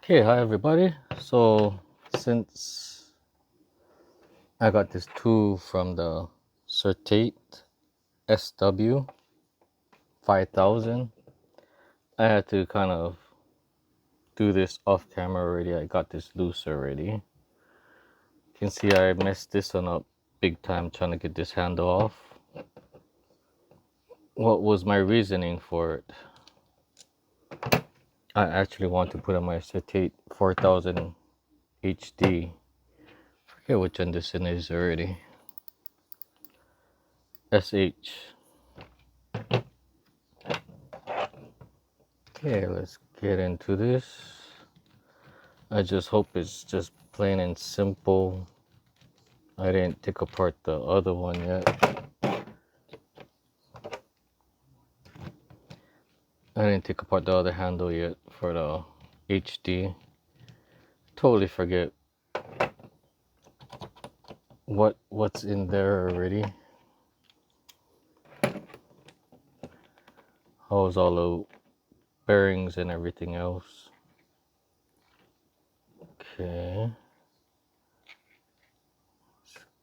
Okay, hi everybody. So since I got this tool from the Certate SW 5000, I had to kind of do this off camera already. I got this loose already. You can see I messed this one up big time trying to get this handle off. What was my reasoning for it? I actually want to put on my Certate 4000 HD. Forget which one this one is already. SH. Okay, let's get into this. I just hope it's just plain and simple. I didn't take apart the other one yet. I didn't take apart the other handle yet for the HD. Totally forget what's in there already. How's all the bearings and everything else. Okay.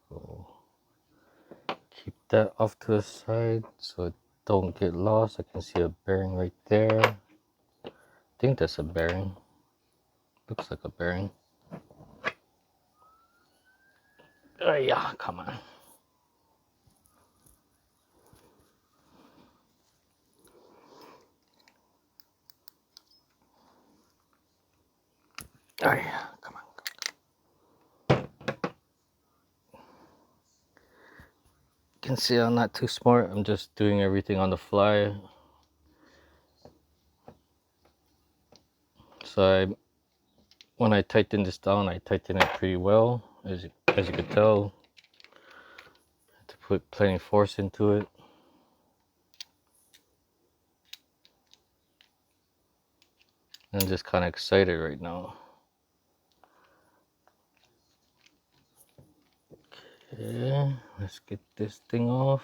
So keep that off to the side so it don't get lost. I can see a bearing right there. I think that's a bearing. Looks like a bearing. Oh yeah, come on. Oh yeah, come on. You can see I'm not too smart. I'm just doing everything on the fly. So when I tighten this down, I tighten it pretty well, as you can tell. I have to put plenty of force into it. I'm just kind of excited right now. Okay, let's get this thing off.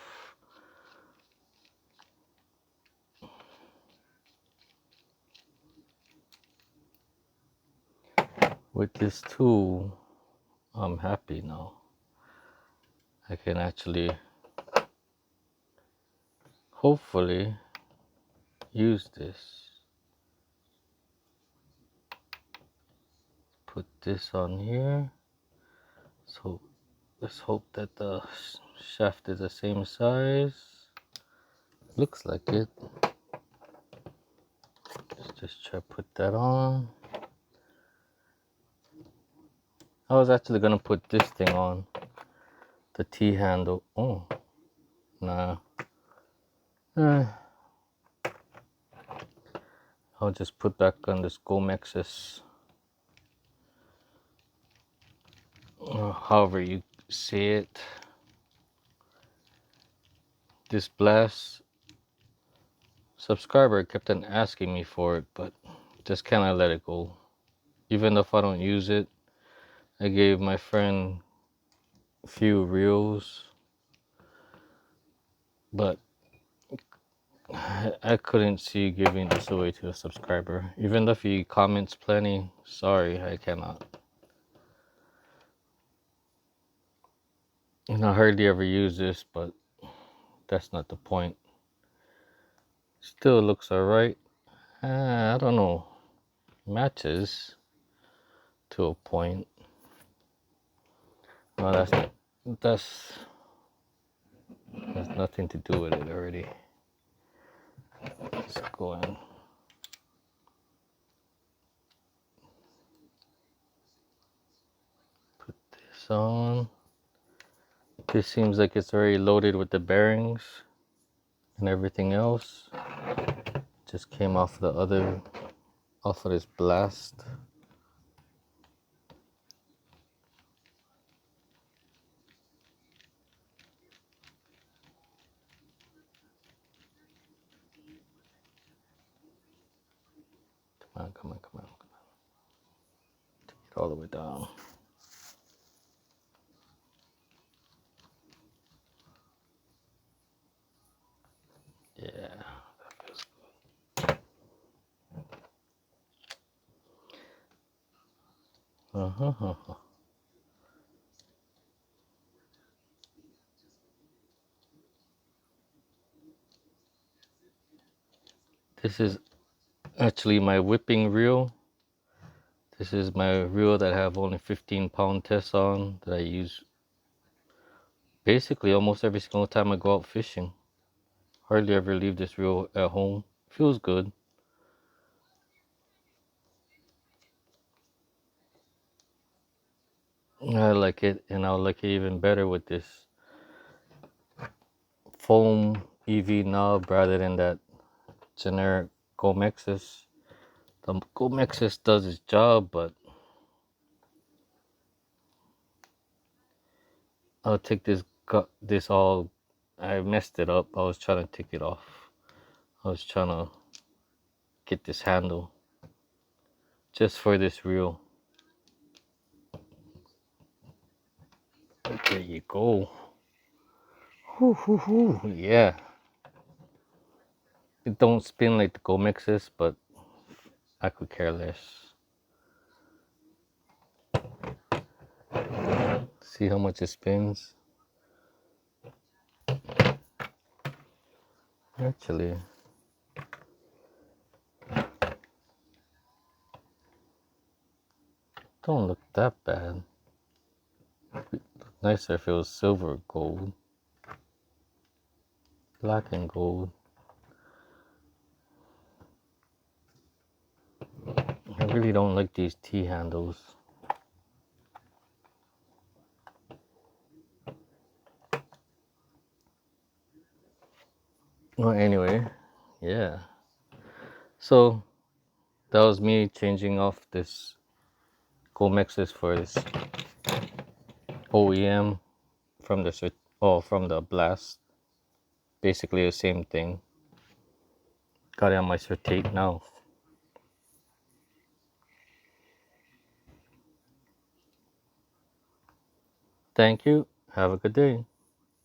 With this tool, I'm happy now. I can actually, hopefully, use this. Put this on here. So let's hope that the shaft is the same size. Looks like it. Let's just try to put that on. I was actually gonna put this thing on, the T handle. Oh, nah. I'll just put back on this Gomexus. However you say it. This blast subscriber kept on asking me for it, but just kinda let it go. Even if I don't use it, I gave my friend a few reels, but I couldn't see giving this away to a subscriber. Even if he comments plenty, sorry, I cannot. And I hardly ever use this, but that's not the point. Still looks alright. I don't know. Matches to a point. No, that's has nothing to do with it already. Let's go in. Put this on. This seems like it's already loaded with the bearings and everything else. Just came off off of this blast. Come on, come on, come on, come on. Take it all the way down. Yeah, that feels good. Uh-huh. This is actually my whipping reel. This is my reel that I have only 15-pound tests on that I use basically almost every single time I go out fishing. Hardly ever leave this reel at home. Feels good. I like it, and I'll like it even better with this foam EV knob rather than that generic Comexus. The Comexus does its job, but I'll take this all. I messed it up. I was trying to take it off. I was trying to get this handle just for this reel. There you go. Whoo, whoo, whoo. Yeah. It don't spin like the Comexus, but I could care less. See how much it spins? Actually, don't look that bad. Nicer if it was silver or gold. Black and gold. I really don't like these T handles. Well, anyway, yeah. So that was me changing off this Comexus for this OEM from the Blast. Basically the same thing. Got it on my certate now. Thank you. Have a good day.